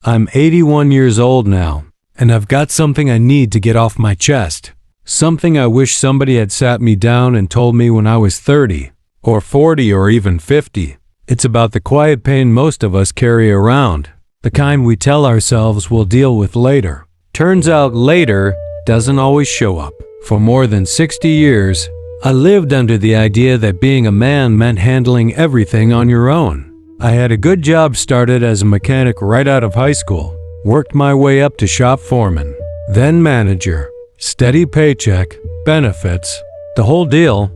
I'm 81 years old now, and I've got something I need to get off my chest. Something I wish somebody had sat me down and told me when I was 30, or 40, or even 50. It's about the quiet pain most of us carry around, the kind we tell ourselves we'll deal with later. Turns out later doesn't always show up. For more than 60 years, I lived under the idea that being a man meant handling everything on your own. I had a good job started as a mechanic right out of high school, worked my way up to shop foreman, then manager, steady paycheck, benefits, the whole deal.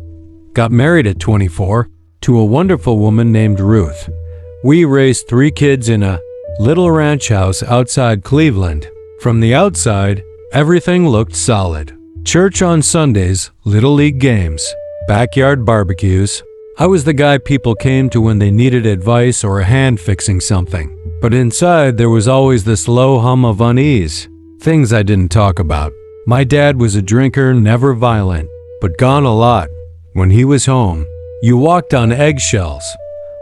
Got married at 24 to a wonderful woman named Ruth. We raised 3 kids in a little ranch house outside Cleveland. From the outside, everything looked solid. Church on Sundays, little league games, backyard barbecues. I was the guy people came to when they needed advice or a hand fixing something. But inside there was always this low hum of unease, things I didn't talk about. My dad was a drinker, never violent, but gone a lot. When he was home, you walked on eggshells.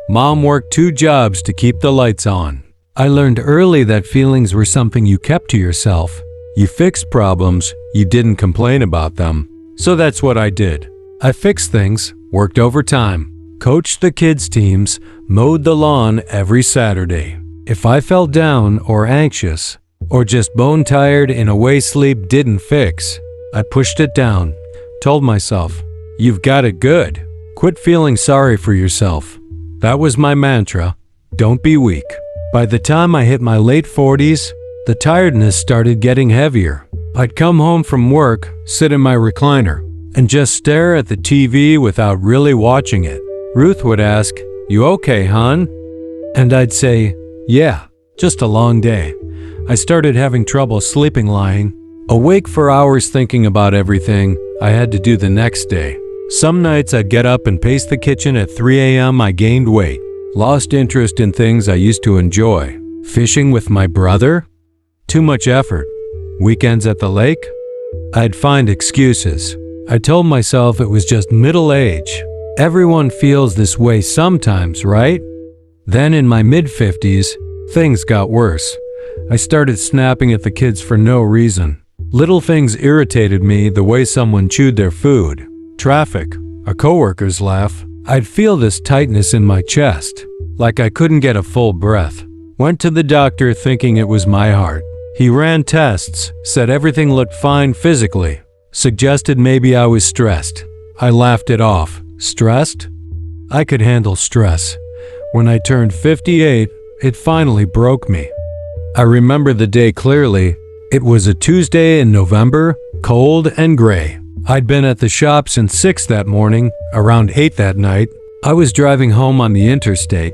Mom worked 2 jobs to keep the lights on. I learned early that feelings were something you kept to yourself. You fixed problems, you didn't complain about them. So that's what I did. I fixed things, worked overtime, coached the kids' teams, mowed the lawn every Saturday. If I felt down or anxious, or just bone tired in a way sleep didn't fix, I pushed it down, told myself, "You've got it good. Quit feeling sorry for yourself." That was my mantra. Don't be weak. By the time I hit my late 40s, the tiredness started getting heavier. I'd come home from work, sit in my recliner, and just stare at the TV without really watching it. Ruth would ask, "You okay, hon?" And I'd say, "Yeah, just a long day." I started having trouble sleeping lying, awake for hours thinking about everything I had to do the next day. Some nights I'd get up and pace the kitchen at 3 a.m. I gained weight, lost interest in things I used to enjoy. Fishing with my brother? Too much effort. Weekends at the lake? I'd find excuses. I told myself it was just middle age. Everyone feels this way sometimes, right? Then in my mid-50s, things got worse. I started snapping at the kids for no reason. Little things irritated me, the way someone chewed their food. Traffic, a coworker's laugh. I'd feel this tightness in my chest, like I couldn't get a full breath. Went to the doctor thinking it was my heart. He ran tests, said everything looked fine physically, suggested maybe I was stressed. I laughed it off. Stressed? I could handle stress. When I turned 58, it finally broke me. I remember the day clearly. It was a Tuesday in November, cold and gray. I'd been at the shop since 6 that morning, around 8 that night. I was driving home on the interstate.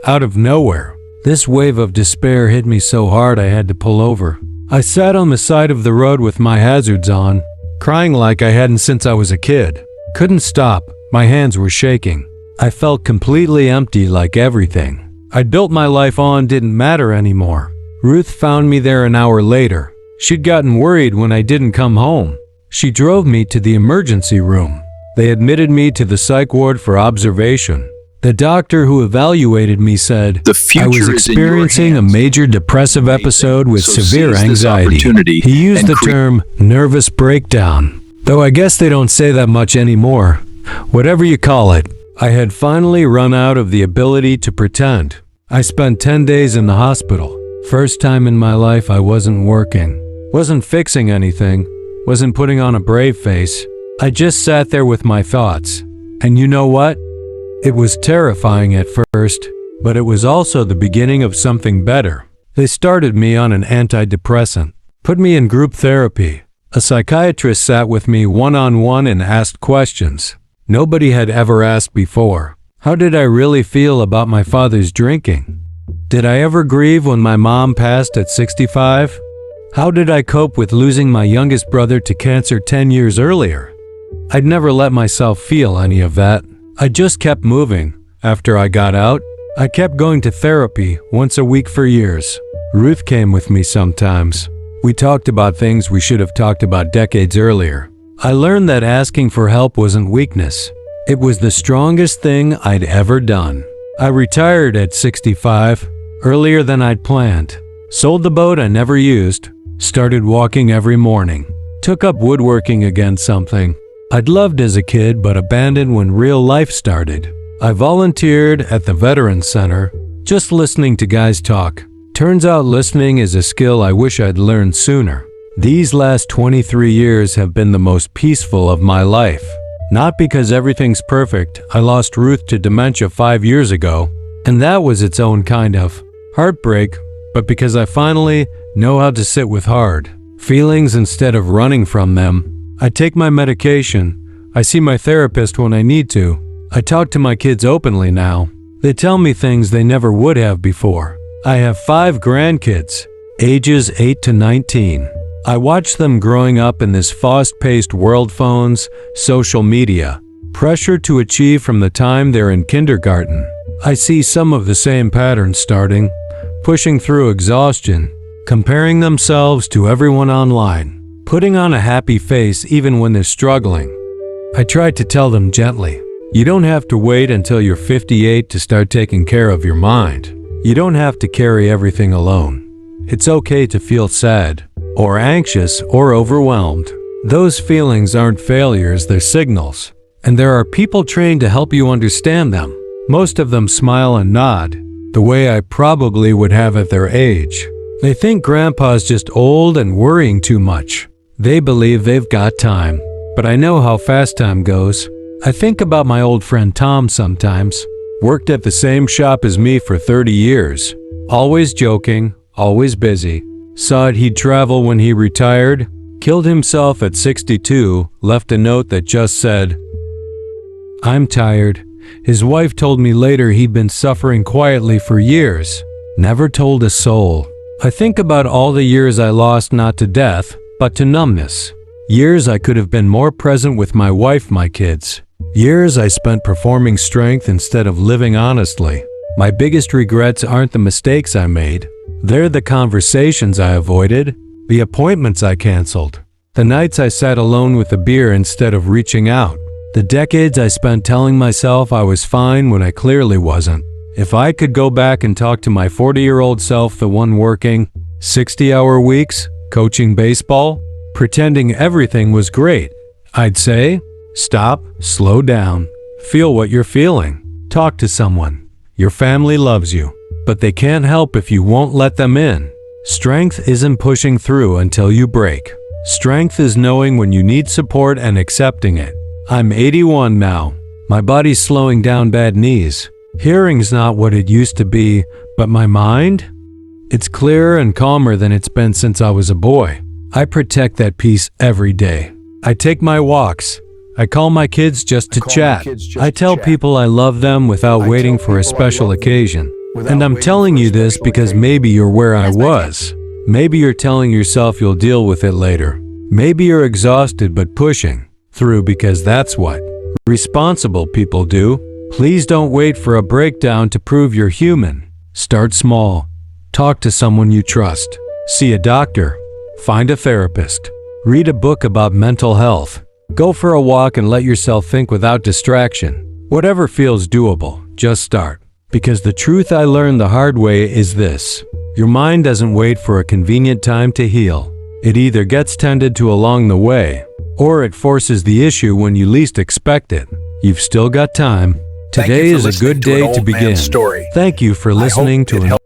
Out of nowhere, this wave of despair hit me so hard I had to pull over. I sat on the side of the road with my hazards on, crying like I hadn't since I was a kid. Couldn't stop, my hands were shaking. I felt completely empty, like everything I'd built my life on didn't matter anymore. Ruth found me there an hour later. She'd gotten worried when I didn't come home. She drove me to the emergency room. They admitted me to the psych ward for observation. The doctor who evaluated me said I was experiencing a major depressive episode with severe anxiety. He used the term nervous breakdown, though I guess they don't say that much anymore. Whatever you call it, I had finally run out of the ability to pretend. I spent 10 days in the hospital. First time in my life I wasn't working, wasn't fixing anything, wasn't putting on a brave face. I just sat there with my thoughts. And you know what? It was terrifying at first, but it was also the beginning of something better. They started me on an antidepressant, put me in group therapy. A psychiatrist sat with me one-on-one and asked questions nobody had ever asked before. How did I really feel about my father's drinking? Did I ever grieve when my mom passed at 65? How did I cope with losing my youngest brother to cancer 10 years earlier? I'd never let myself feel any of that. I just kept moving. After I got out, I kept going to therapy once a week for years. Ruth came with me sometimes. We talked about things we should have talked about decades earlier. I learned that asking for help wasn't weakness. It was the strongest thing I'd ever done. I retired at 65, earlier than I'd planned. Sold the boat I never used. Started walking every morning. Took up woodworking again, something I'd loved as a kid but abandoned when real life started. I volunteered at the Veterans Center, just listening to guys talk. Turns out listening is a skill I wish I'd learned sooner. These last 23 years have been the most peaceful of my life. Not because everything's perfect. I lost Ruth to dementia 5 years ago, and that was its own kind of heartbreak, but because I finally know how to sit with hard feelings instead of running from them. I take my medication. I see my therapist when I need to. I talk to my kids openly now. They tell me things they never would have before. I have 5 grandkids, ages 8 to 19. I watch them growing up in this fast-paced world, phones, social media, pressure to achieve from the time they're in kindergarten. I see some of the same patterns starting, pushing through exhaustion, comparing themselves to everyone online, putting on a happy face even when they're struggling. I try to tell them gently, you don't have to wait until you're 58 to start taking care of your mind. You don't have to carry everything alone. It's okay to feel sad, or anxious, or overwhelmed. Those feelings aren't failures, they're signals. And there are people trained to help you understand them. Most of them smile and nod, the way I probably would have at their age. They think Grandpa's just old and worrying too much. They believe they've got time, but I know how fast time goes. I think about my old friend Tom sometimes. Worked at the same shop as me for 30 years. Always joking, always busy. Saw it he'd travel when he retired. Killed himself at 62, left a note that just said, I'm tired. His wife told me later he'd been suffering quietly for years. Never told a soul. I think about all the years I lost not to death, but to numbness. Years I could have been more present with my wife, my kids. Years I spent performing strength instead of living honestly. My biggest regrets aren't the mistakes I made. They're the conversations I avoided, the appointments I canceled, the nights I sat alone with a beer instead of reaching out, the decades I spent telling myself I was fine when I clearly wasn't. If I could go back and talk to my 40-year-old self, the one working 60-hour weeks, coaching baseball, pretending everything was great, I'd say, stop, slow down, feel what you're feeling, talk to someone. Your family loves you, but they can't help if you won't let them in. Strength isn't pushing through until you break. Strength is knowing when you need support and accepting it. I'm 81 now. My body's slowing down, bad knees. Hearing's not what it used to be, but my mind? It's clearer and calmer than it's been since I was a boy. I protect that peace every day. I take my walks. I call my kids just to chat. I tell people I love them without waiting for a special occasion. And I'm telling you this because maybe you're where I was. Maybe you're telling yourself you'll deal with it later. Maybe you're exhausted but pushing through because that's what responsible people do. Please don't wait for a breakdown to prove you're human. Start small. Talk to someone you trust. See a doctor. Find a therapist. Read a book about mental health. Go for a walk and let yourself think without distraction. Whatever feels doable, just start. Because the truth I learned the hard way is this. Your mind doesn't wait for a convenient time to heal. It either gets tended to along the way, or it forces the issue when you least expect it. You've still got time. Today is a good day to begin. Thank you for listening to